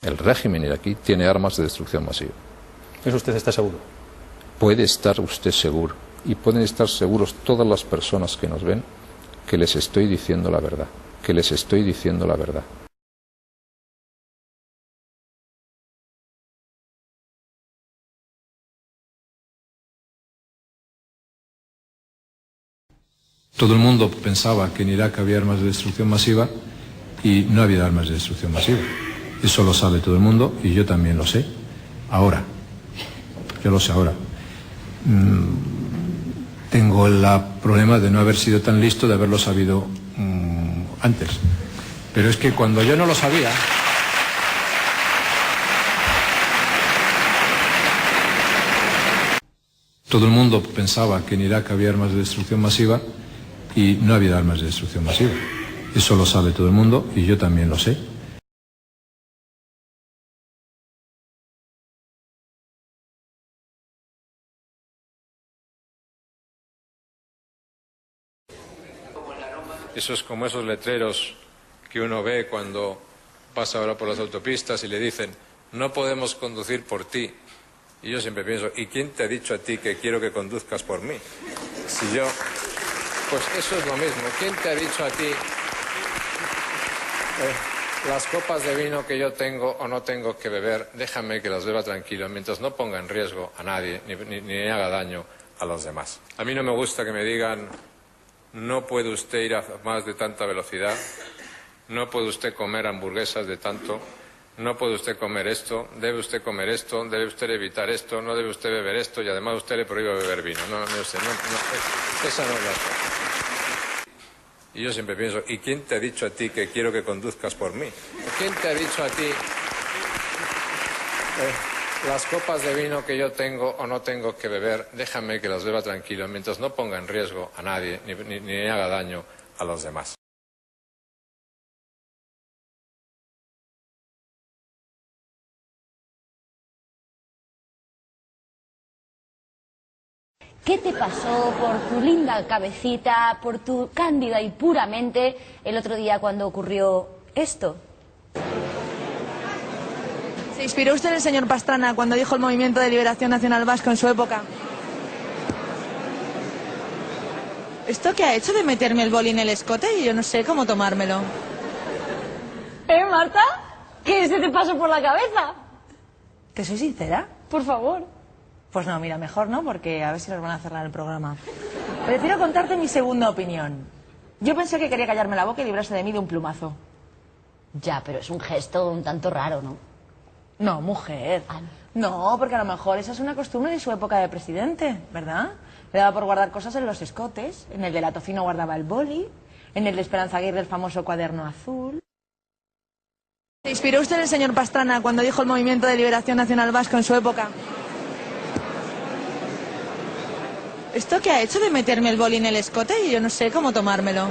El régimen iraquí tiene armas de destrucción masiva. ¿Eso usted está seguro? Puede estar usted seguro, y pueden estar seguros todas las personas que nos ven, que les estoy diciendo la verdad, que les estoy diciendo la verdad. Todo el mundo pensaba que en Irak había armas de destrucción masiva y no había armas de destrucción masiva. Eso lo sabe todo el mundo y yo también lo sé. Ahora. Yo lo sé ahora. Tengo el problema de no haber sido tan listo, de haberlo sabido antes. Pero es que cuando yo no lo sabía... Todo el mundo pensaba que en Irak había armas de destrucción masiva y no había armas de destrucción masiva. Eso lo sabe todo el mundo y yo también lo sé. Eso es como esos letreros que uno ve cuando pasa ahora por las autopistas y le dicen, no podemos conducir por ti. Y yo siempre pienso, ¿y quién te ha dicho a ti que quiero que conduzcas por mí? Si yo... Pues eso es lo mismo. ¿Quién te ha dicho a ti las copas de vino que yo tengo o no tengo que beber, déjame que las beba tranquilo, mientras no ponga en riesgo a nadie ni haga daño a los demás? A mí no me gusta que me digan, no puede usted ir a más de tanta velocidad, no puede usted comer hamburguesas de tanto, no puede usted comer esto, debe usted comer esto, debe usted evitar esto, no debe usted beber esto y además usted le prohíbe beber vino. No, esa no es la cosa. Y yo siempre pienso, ¿y quién te ha dicho a ti que quiero que conduzcas por mí? ¿Quién te ha dicho a ti las copas de vino que yo tengo o no tengo que beber, déjame que las beba tranquilo, mientras no ponga en riesgo a nadie ni haga daño a los demás? ¿Qué te pasó por tu linda cabecita, por tu cándida y pura mente el otro día cuando ocurrió esto? ¿Se inspiró usted en el señor Pastrana cuando dijo el Movimiento de Liberación Nacional Vasco en su época? ¿Esto qué ha hecho de meterme el boli en el escote y yo no sé cómo tomármelo? Marta? ¿Qué se te pasó por la cabeza? ¿Te soy sincera? Por favor. Pues no, mira, mejor no, porque a ver si nos van a cerrar el programa. Prefiero contarte mi segunda opinión. Yo pensé que quería callarme la boca y librarse de mí de un plumazo. Ya, pero es un gesto un tanto raro, ¿no? No, mujer. No, porque a lo mejor esa es una costumbre de su época de presidente, ¿verdad? Le daba por guardar cosas en los escotes. En el de la Tocino guardaba el boli. En el de Esperanza Aguirre el famoso cuaderno azul. ¿Se inspiró usted en el señor Pastrana cuando dijo el Movimiento de Liberación Nacional Vasco en su época? ¿Esto qué ha hecho de meterme el boli en el escote y yo no sé cómo tomármelo?